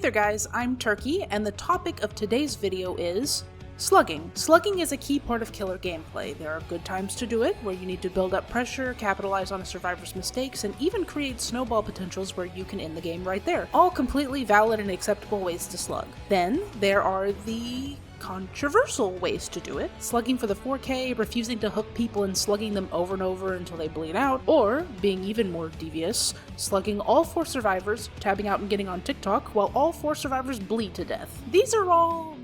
Hey there guys, I'm Turkey, and the topic of today's video is slugging. Slugging is a key part of killer gameplay. There are good times to do it, where you need to build up pressure, capitalize on a survivor's mistakes, and even create snowball potentials where you can end the game right there. All completely valid and acceptable ways to slug. Then, there are the controversial ways to do it. Slugging for the 4K, refusing to hook people and slugging them over and over until they bleed out, or, being even more devious, slugging all 4 survivors, tabbing out and getting on TikTok while all 4 survivors bleed to death. These are all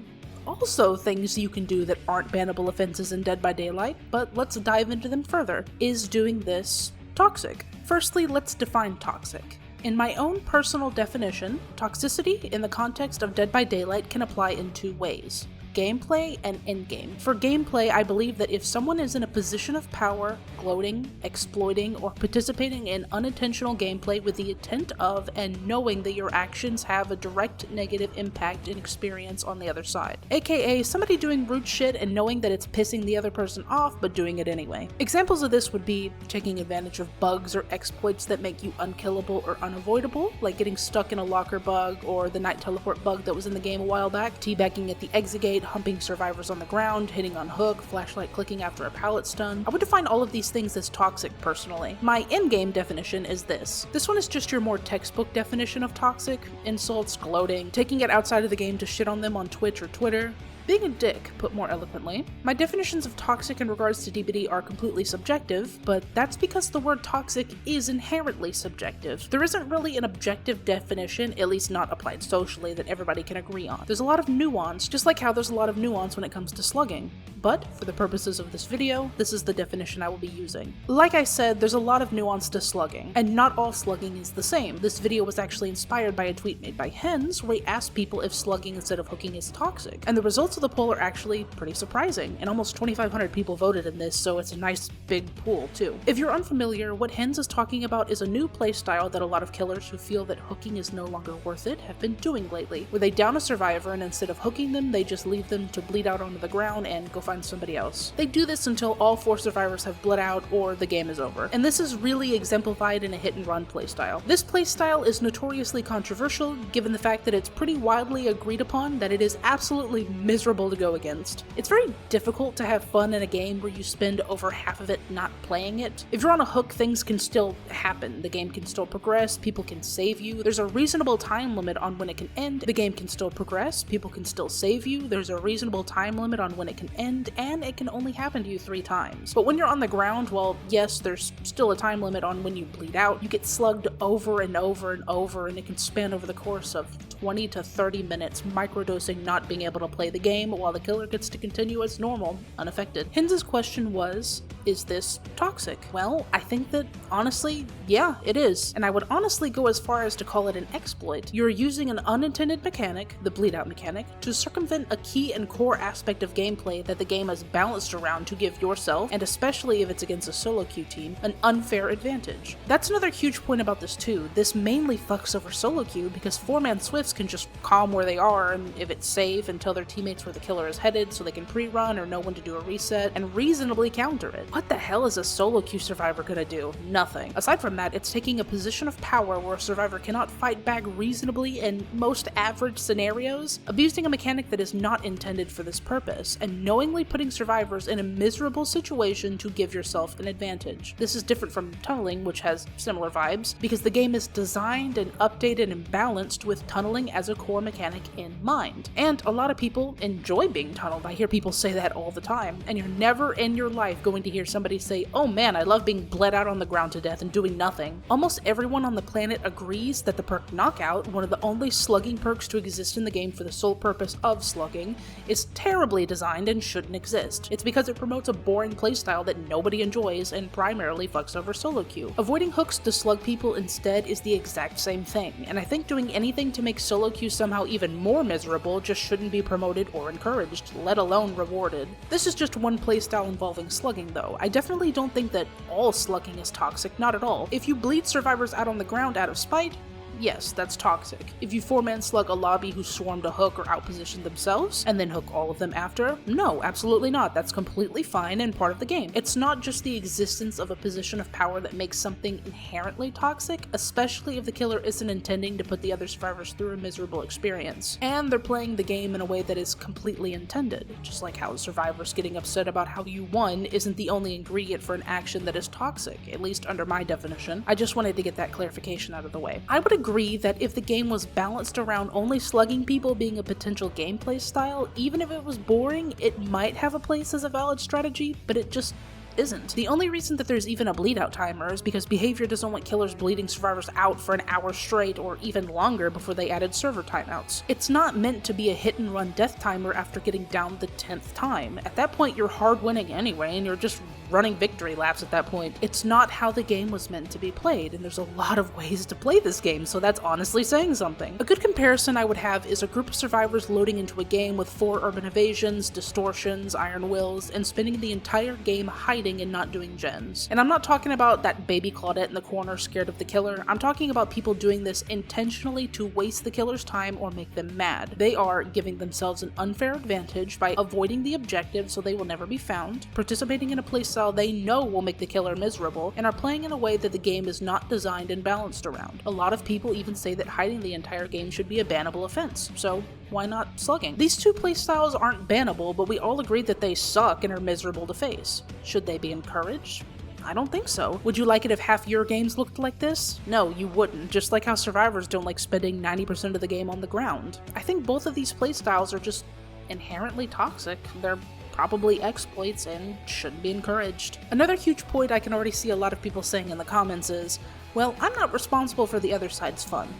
also things you can do that aren't bannable offenses in Dead by Daylight, but let's dive into them further. Is doing this toxic? Firstly, let's define toxic. In my own personal definition, toxicity in the context of Dead by Daylight can apply in 2 ways. Gameplay and endgame. For gameplay, I believe that if someone is in a position of power, gloating, exploiting, or participating in unintentional gameplay with the intent of and knowing that your actions have a direct negative impact and experience on the other side. AKA somebody doing rude shit and knowing that it's pissing the other person off but doing it anyway. Examples of this would be taking advantage of bugs or exploits that make you unkillable or unavoidable, like getting stuck in a locker bug or the night teleport bug that was in the game a while back, teabagging at the exit gate, humping survivors on the ground, hitting on hook, flashlight clicking after a pallet stun. I would define all of these things as toxic personally. My in-game definition is this. This one is just your more textbook definition of toxic: insults, gloating, taking it outside of the game to shit on them on Twitch or Twitter. Being a dick, put more eloquently. My definitions of toxic in regards to DBD are completely subjective, but that's because the word toxic is inherently subjective. There isn't really an objective definition, at least not applied socially, that everybody can agree on. There's a lot of nuance, just like how there's a lot of nuance when it comes to slugging. But, for the purposes of this video, this is the definition I will be using. Like I said, there's a lot of nuance to slugging, and not all slugging is the same. This video was actually inspired by a tweet made by Hens, where he asked people if slugging instead of hooking is toxic, and the results of the poll are actually pretty surprising, and almost 2,500 people voted in this, so it's a nice big pool too. If you're unfamiliar, what Hens is talking about is a new playstyle that a lot of killers who feel that hooking is no longer worth it have been doing lately, where they down a survivor and instead of hooking them, they just leave them to bleed out onto the ground and go find somebody else. They do this until all 4 survivors have bled out or the game is over, and this is really exemplified in a hit and run playstyle. This playstyle is notoriously controversial given the fact that it's pretty widely agreed upon that it is absolutely miserable to go against. It's very difficult to have fun in a game where you spend over half of it not playing it. If you're on a hook, things can still happen. The game can still progress, people can save you, there's a reasonable time limit on when it can end, the game can still progress, people can still save you, there's a reasonable time limit on when it can end, and it can only happen to you 3 times. But when you're on the ground, well, yes, there's still a time limit on when you bleed out. You get slugged over and over and over, and it can span over the course of 20 to 30 minutes, microdosing, not being able to play the game while the killer gets to continue as normal, unaffected. Hens' question was, is this toxic? Well, I think that, honestly, yeah, it is. And I would honestly go as far as to call it an exploit. You're using an unintended mechanic, the bleed out mechanic, to circumvent a key and core aspect of gameplay that the game has balanced around to give yourself, and especially if it's against a solo queue team, an unfair advantage. That's another huge point about this too. This mainly fucks over solo queue because 4-man Swifts can just calm where they are, and if it's safe, and tell their teammates where the killer is headed so they can pre-run or know when to do a reset and reasonably counter it. What the hell is a solo queue survivor gonna do? Nothing. Aside from that, it's taking a position of power where a survivor cannot fight back reasonably in most average scenarios, abusing a mechanic that is not intended for this purpose, and knowingly putting survivors in a miserable situation to give yourself an advantage. This is different from tunneling, which has similar vibes, because the game is designed and updated and balanced with tunneling as a core mechanic in mind. And a lot of people enjoy being tunneled. I hear people say that all the time, and you're never in your life going to hear somebody say, oh man, I love being bled out on the ground to death and doing nothing. Almost everyone on the planet agrees that the perk Knockout, one of the only slugging perks to exist in the game for the sole purpose of slugging, is terribly designed and shouldn't exist. It's because it promotes a boring playstyle that nobody enjoys and primarily fucks over solo queue. Avoiding hooks to slug people instead is the exact same thing, and I think doing anything to make solo queue somehow even more miserable just shouldn't be promoted or encouraged, let alone rewarded. This is just one playstyle involving slugging though. I definitely don't think that all slugging is toxic, not at all. If you bleed survivors out on the ground out of spite, yes, that's toxic. If you 4-man slug a lobby who swarmed a hook or outpositioned themselves, and then hook all of them after, no, absolutely not. That's completely fine and part of the game. It's not just the existence of a position of power that makes something inherently toxic, especially if the killer isn't intending to put the other survivors through a miserable experience. And they're playing the game in a way that is completely intended, just like how survivors getting upset about how you won isn't the only ingredient for an action that is toxic, at least under my definition. I just wanted to get that clarification out of the way. I would agree that if the game was balanced around only slugging people being a potential gameplay style, even if it was boring, it might have a place as a valid strategy, but it just isn't. The only reason that there's even a bleed out timer is because behavior doesn't want killers bleeding survivors out for an hour straight or even longer before they added server timeouts. It's not meant to be a hit and run death timer after getting down the 10th time. At that point you're hard winning anyway and you're just running victory laps at that point. It's not how the game was meant to be played, and there's a lot of ways to play this game, so that's honestly saying something. A good comparison I would have is a group of survivors loading into a game with 4 urban evasions, distortions, iron wills, and spending the entire game hiding and not doing gens. And I'm not talking about that baby Claudette in the corner scared of the killer. I'm talking about people doing this intentionally to waste the killer's time or make them mad. They are giving themselves an unfair advantage by avoiding the objective so they will never be found, participating in a playstyle they know will make the killer miserable, and are playing in a way that the game is not designed and balanced around. A lot of people even say that hiding the entire game should be a bannable offense, so why not slugging? These two playstyles aren't bannable, but we all agree that they suck and are miserable to face. Should they be encouraged? I don't think so. Would you like it if half your games looked like this? No, you wouldn't, just like how survivors don't like spending 90% of the game on the ground. I think both of these playstyles are just inherently toxic. They're probably exploits and shouldn't be encouraged. Another huge point I can already see a lot of people saying in the comments is, well, I'm not responsible for the other side's fun.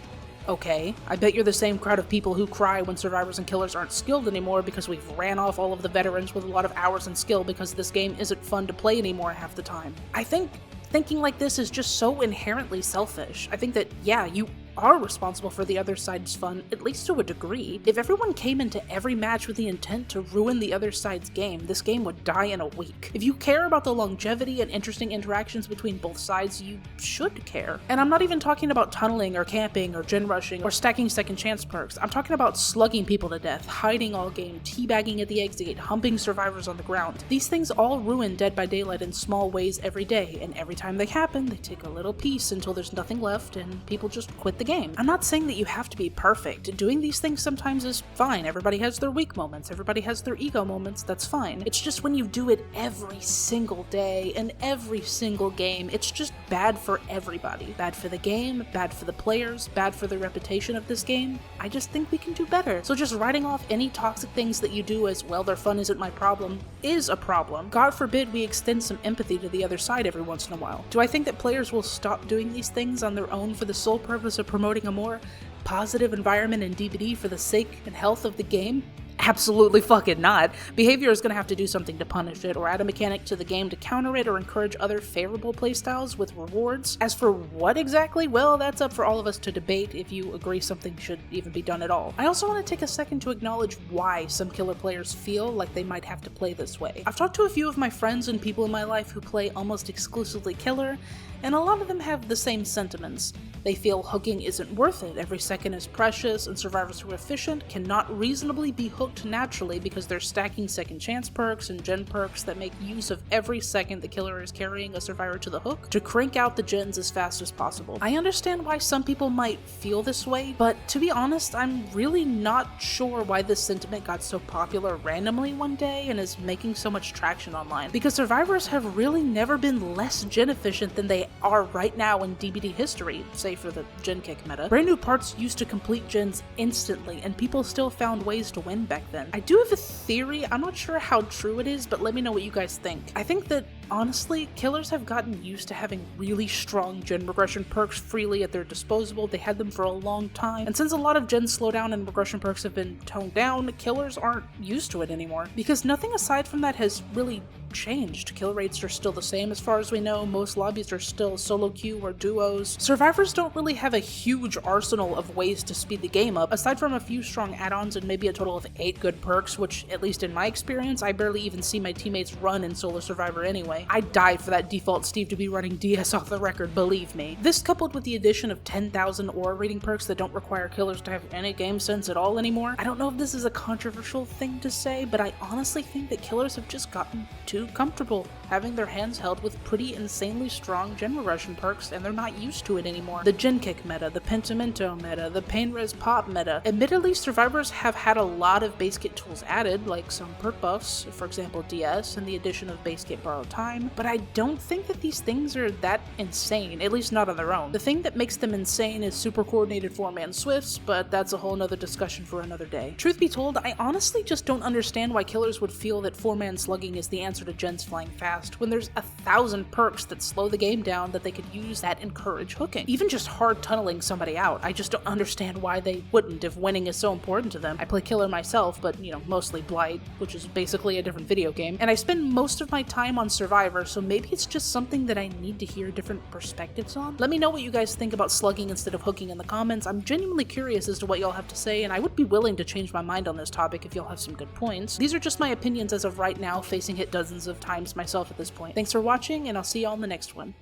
Okay, I bet you're the same crowd of people who cry when survivors and killers aren't skilled anymore because we've ran off all of the veterans with a lot of hours and skill because this game isn't fun to play anymore half the time. I think thinking like this is just so inherently selfish. I think that, yeah, you are responsible for the other side's fun, at least to a degree. If everyone came into every match with the intent to ruin the other side's game, this game would die in a week. If you care about the longevity and interesting interactions between both sides, you should care. And I'm not even talking about tunneling or camping or gen rushing or stacking second chance perks. I'm talking about slugging people to death, hiding all game, teabagging at the exit gate, humping survivors on the ground. These things all ruin Dead by Daylight in small ways every day, and every time they happen, they take a little piece until there's nothing left and people just quit the game. I'm not saying that you have to be perfect. Doing these things sometimes is fine. Everybody has their weak moments. Everybody has their ego moments. That's fine. It's just when you do it every single day and every single game, it's just bad for everybody. Bad for the game, bad for the players, bad for the reputation of this game. I just think we can do better. So just writing off any toxic things that you do as, well, their fun isn't my problem, is a problem. God forbid we extend some empathy to the other side every once in a while. Do I think that players will stop doing these things on their own for the sole purpose of promoting a more positive environment in DBD for the sake and health of the game? Absolutely fucking not. Behavior is going to have to do something to punish it, or add a mechanic to the game to counter it, or encourage other favorable playstyles with rewards. As for what exactly, well, that's up for all of us to debate if you agree something should even be done at all. I also want to take a second to acknowledge why some killer players feel like they might have to play this way. I've talked to a few of my friends and people in my life who play almost exclusively killer, and a lot of them have the same sentiments. They feel hooking isn't worth it, every second is precious, and survivors who are efficient cannot reasonably be hooked naturally because they're stacking second chance perks and gen perks that make use of every second the killer is carrying a survivor to the hook to crank out the gens as fast as possible. I understand why some people might feel this way, but to be honest, I'm really not sure why this sentiment got so popular randomly one day and is making so much traction online, because survivors have really never been less gen efficient than they are right now in DBD history, say for the gen kick meta. Brand new parts used to complete gens instantly, and people still found ways to win back then. I do have a theory, I'm not sure how true it is, but let me know what you guys think. I think that honestly, killers have gotten used to having really strong gen regression perks freely at their disposal. They had them for a long time, and since a lot of gen slowdown and regression perks have been toned down, killers aren't used to it anymore, because nothing aside from that has really changed. Kill rates are still the same as far as we know, most lobbies are still solo queue or duos. Survivors don't really have a huge arsenal of ways to speed the game up, aside from a few strong add-ons and maybe a total of 8 good perks, which, at least in my experience, I barely even see my teammates run in solo survivor anyway. I'd die for that default Steve to be running DS off the record, believe me. This coupled with the addition of 10,000 aura rating perks that don't require killers to have any game sense at all anymore. I don't know if this is a controversial thing to say, but I honestly think that killers have just gotten too comfortable having their hands held with pretty insanely strong General Russian perks, and they're not used to it anymore. The Gen Kick meta, the Pentimento meta, the Pain Res Pop meta. Admittedly, survivors have had a lot of base kit tools added, like some perk buffs, for example DS, and the addition of base kit borrowed time, but I don't think that these things are that insane, at least not on their own. The thing that makes them insane is super coordinated 4-man swifts, but that's a whole nother discussion for another day. Truth be told, I honestly just don't understand why killers would feel that 4-man slugging is the answer to gens flying fast, when there's 1,000 perks that slow the game down that they could use that encourage hooking. Even just hard tunneling somebody out, I just don't understand why they wouldn't if winning is so important to them. I play killer myself, but mostly Blight, which is basically a different video game, and I spend most of my time on Survivor, so maybe it's just something that I need to hear different perspectives on. Let me know what you guys think about slugging instead of hooking in the comments. I'm genuinely curious as to what y'all have to say, and I would be willing to change my mind on this topic if y'all have some good points. These are just my opinions as of right now, facing hit dozens of times myself at this point. Thanks for watching, and I'll see y'all in the next one.